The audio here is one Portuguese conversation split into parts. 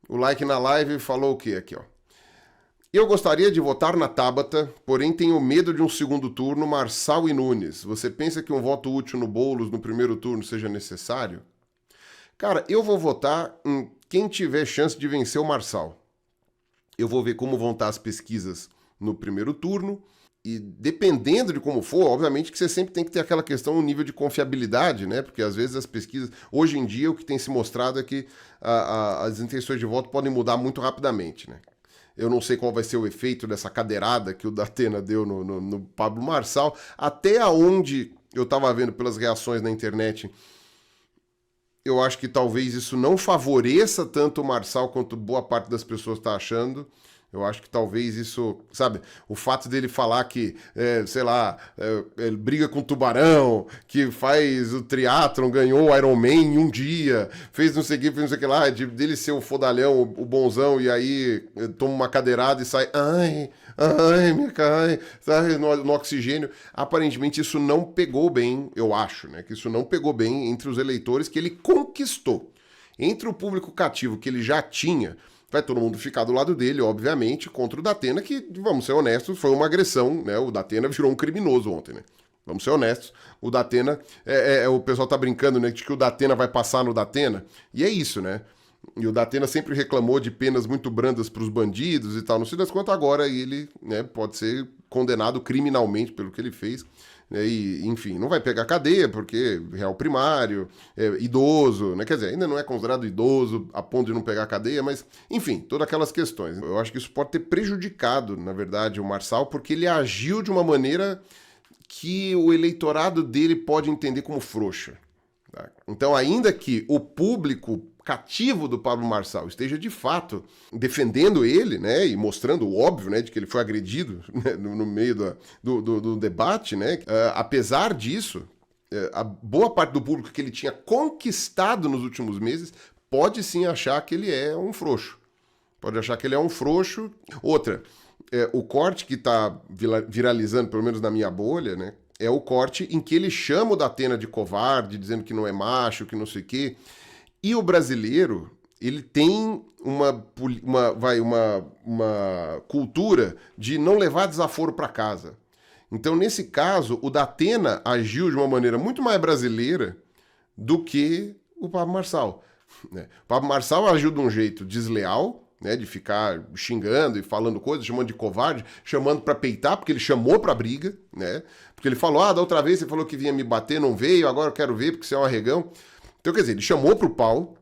O like na live falou o quê aqui, ó? Eu gostaria de votar na Tabata, porém tenho medo de um segundo turno Marçal e Nunes. Você pensa que um voto útil no Boulos no primeiro turno seja necessário? Cara, eu vou votar em quem tiver chance de vencer o Marçal. Eu vou ver como vão estar as pesquisas no primeiro turno. E dependendo de como for, obviamente que você sempre tem que ter aquela questão, um nível de confiabilidade, né? Porque às vezes as pesquisas... Hoje em dia o que tem se mostrado é que as intenções de voto podem mudar muito rapidamente, né? Eu não sei qual vai ser o efeito dessa cadeirada que o Datena deu no Pablo Marçal. Até onde eu estava vendo pelas reações na internet, eu acho que talvez isso não favoreça tanto o Marçal quanto boa parte das pessoas está achando. Eu acho que talvez isso, sabe, o fato dele falar que, sei lá, ele briga com tubarão, que faz o triatlon, ganhou o Ironman em um dia, fez não sei o que, fez não sei o que lá, dele ser o fodalhão, o bonzão, e aí toma uma cadeirada e sai, ai, me cai, sai no oxigênio. Aparentemente isso não pegou bem, eu acho, né, que isso não pegou bem entre os eleitores que ele conquistou. Entre o público cativo que ele já tinha, vai todo mundo ficar do lado dele, obviamente, contra o Datena, que, vamos ser honestos, foi uma agressão, né? O Datena virou um criminoso ontem, né? Vamos ser honestos. O Datena, o pessoal tá brincando, né, de que o Datena vai passar no Datena, e é isso, né? E o Datena sempre reclamou de penas muito brandas para os bandidos e tal, não sei das quantas, agora ele, né, pode ser condenado criminalmente pelo que ele fez. E, enfim, não vai pegar cadeia, porque réu primário, idoso, né? Quer dizer, ainda não é considerado idoso a ponto de não pegar cadeia, mas, enfim, todas aquelas questões. Eu acho que isso pode ter prejudicado, na verdade, o Marçal, porque ele agiu de uma maneira que o eleitorado dele pode entender como frouxa. Tá? Então, ainda que o público cativo do Pablo Marçal esteja de fato defendendo ele, né, e mostrando o óbvio, né, de que ele foi agredido, né, no meio do debate, né, apesar disso, a boa parte do público que ele tinha conquistado nos últimos meses pode sim achar que ele é um frouxo. Pode achar que ele é um frouxo. Outra, o corte que está viralizando, pelo menos na minha bolha, né, é o corte em que ele chama o Datena de covarde, dizendo que não é macho, que não sei o quê. E o brasileiro, ele tem uma cultura de não levar desaforo para casa. Então, nesse caso, o Datena agiu de uma maneira muito mais brasileira do que o Pablo Marçal. Né? O Pablo Marçal agiu de um jeito desleal, né, de ficar xingando e falando coisas, chamando de covarde, chamando para peitar, porque ele chamou para briga, né? Porque ele falou, da outra vez você falou que vinha me bater, não veio, agora eu quero ver porque você é um arregão. Então, quer dizer, ele chamou pro pau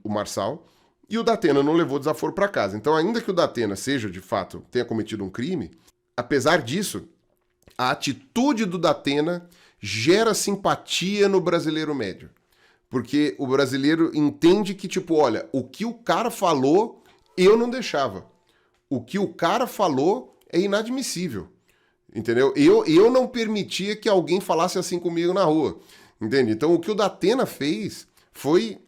o Marçal e o Datena não levou desaforo para casa. Então, ainda que o Datena seja, de fato, tenha cometido um crime, apesar disso, a atitude do Datena gera simpatia no brasileiro médio. Porque o brasileiro entende que, tipo, olha, o que o cara falou, eu não deixava. O que o cara falou é inadmissível. Entendeu? Eu não permitia que alguém falasse assim comigo na rua. Entende? Então, o que o Datena fez foi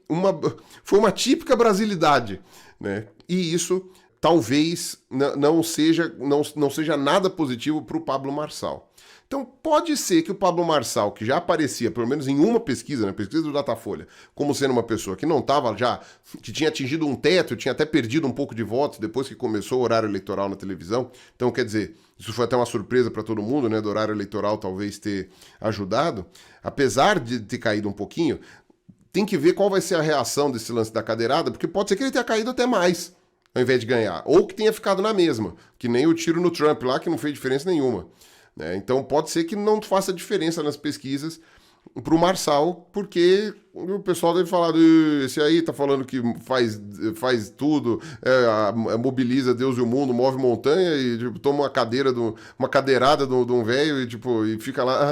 uma típica brasilidade, né? E isso talvez não seja nada positivo para o Pablo Marçal. Então, pode ser que o Pablo Marçal, que já aparecia, pelo menos em uma pesquisa, na pesquisa do Datafolha, como sendo uma pessoa que não estava já, que tinha atingido um teto, tinha até perdido um pouco de votos depois que começou o horário eleitoral na televisão. Então, quer dizer, isso foi até uma surpresa para todo mundo, né, do horário eleitoral talvez ter ajudado. Apesar de ter caído um pouquinho, tem que ver qual vai ser a reação desse lance da cadeirada, porque pode ser que ele tenha caído até mais, ao invés de ganhar. Ou que tenha ficado na mesma, que nem o tiro no Trump lá, que não fez diferença nenhuma. Então pode ser que não faça diferença nas pesquisas para o Marçal, porque o pessoal deve falar, esse aí tá falando que faz tudo, mobiliza Deus e o mundo, move montanha e tipo, toma uma cadeirada de um velho e fica lá.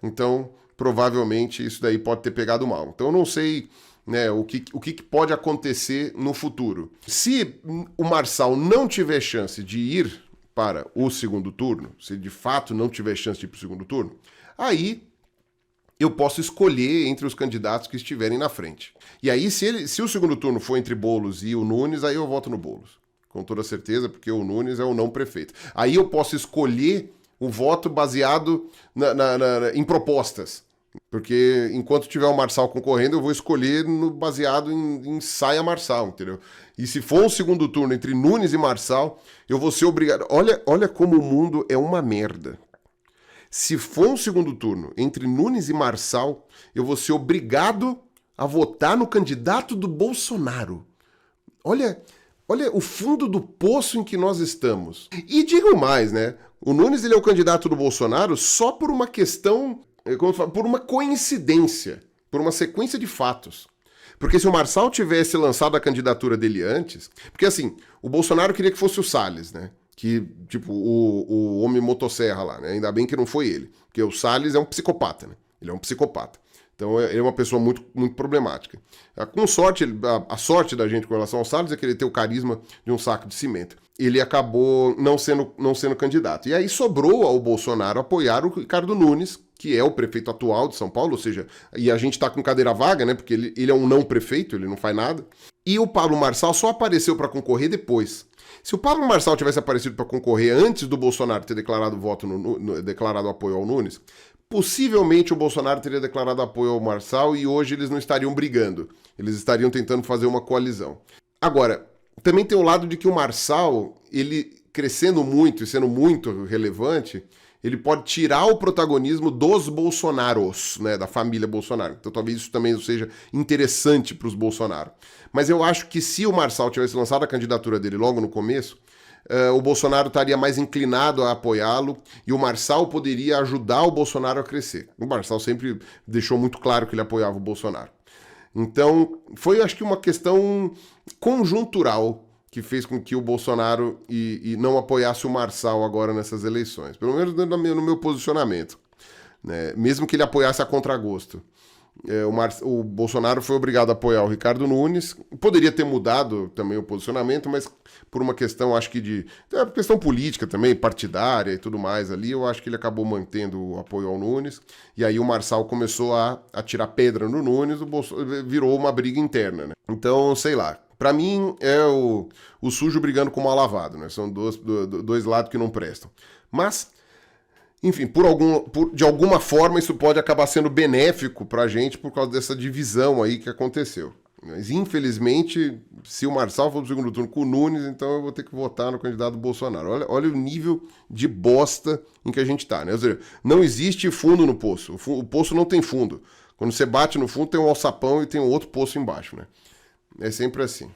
Então, provavelmente isso daí pode ter pegado mal. Então eu não sei, né, o que pode acontecer no futuro. Se o Marçal não tiver chance de ir para o segundo turno, se de fato não tiver chance de ir para o segundo turno, aí eu posso escolher entre os candidatos que estiverem na frente. E aí, se o segundo turno for entre Boulos e o Nunes, aí eu voto no Boulos. Com toda certeza, porque o Nunes é o não prefeito. Aí eu posso escolher o voto baseado em propostas. Porque enquanto tiver o Marçal concorrendo, eu vou escolher baseado em saia Marçal, entendeu? E se for um segundo turno entre Nunes e Marçal, eu vou ser obrigado. Olha como o mundo é uma merda. Se for um segundo turno entre Nunes e Marçal, eu vou ser obrigado a votar no candidato do Bolsonaro. Olha o fundo do poço em que nós estamos. E digo mais, né? O Nunes ele é o candidato do Bolsonaro só por uma questão, como eu falo, por uma coincidência, por uma sequência de fatos. Porque se o Marçal tivesse lançado a candidatura dele antes... Porque assim, o Bolsonaro queria que fosse o Salles, né? Que, tipo, o homem motosserra lá, né? Ainda bem que não foi ele. Porque o Salles é um psicopata, né? Ele é um psicopata. Então ele é uma pessoa muito, muito problemática. Com sorte, a sorte da gente com relação ao Salles é que ele tem o carisma de um saco de cimento. Ele acabou não sendo candidato. E aí sobrou ao Bolsonaro apoiar o Ricardo Nunes, que é o prefeito atual de São Paulo, ou seja, e a gente tá com cadeira vaga, né? Porque ele é um não prefeito, ele não faz nada. E o Pablo Marçal só apareceu para concorrer depois. Se o Pablo Marçal tivesse aparecido para concorrer antes do Bolsonaro ter declarado declarado apoio ao Nunes, possivelmente o Bolsonaro teria declarado apoio ao Marçal e hoje eles não estariam brigando. Eles estariam tentando fazer uma coalizão. Agora, também tem o lado de que o Marçal, ele crescendo muito e sendo muito relevante, ele pode tirar o protagonismo dos Bolsonaros, né, da família Bolsonaro. Então talvez isso também seja interessante para os Bolsonaro. Mas eu acho que se o Marçal tivesse lançado a candidatura dele logo no começo, o Bolsonaro estaria mais inclinado a apoiá-lo e o Marçal poderia ajudar o Bolsonaro a crescer. O Marçal sempre deixou muito claro que ele apoiava o Bolsonaro. Então, foi acho que uma questão conjuntural que fez com que o Bolsonaro e não apoiasse o Marçal agora nessas eleições. Pelo menos no meu posicionamento. Né? Mesmo que ele apoiasse a contragosto. O Bolsonaro foi obrigado a apoiar o Ricardo Nunes. Poderia ter mudado também o posicionamento, mas por uma questão, acho que questão política também, partidária e tudo mais ali, eu acho que ele acabou mantendo o apoio ao Nunes. E aí o Marçal começou a tirar pedra no Nunes, virou uma briga interna. Né? Então, sei lá. Pra mim, é o sujo brigando com o mal lavado, né? São dois lados que não prestam. Mas, enfim, de alguma forma isso pode acabar sendo benéfico pra gente por causa dessa divisão aí que aconteceu. Mas, infelizmente, se o Marçal for pro segundo turno com o Nunes, então eu vou ter que votar no candidato Bolsonaro. Olha o nível de bosta em que a gente tá, né? Ou seja, não existe fundo no poço. O poço não tem fundo. Quando você bate no fundo, tem um alçapão e tem um outro poço embaixo, né? É sempre assim.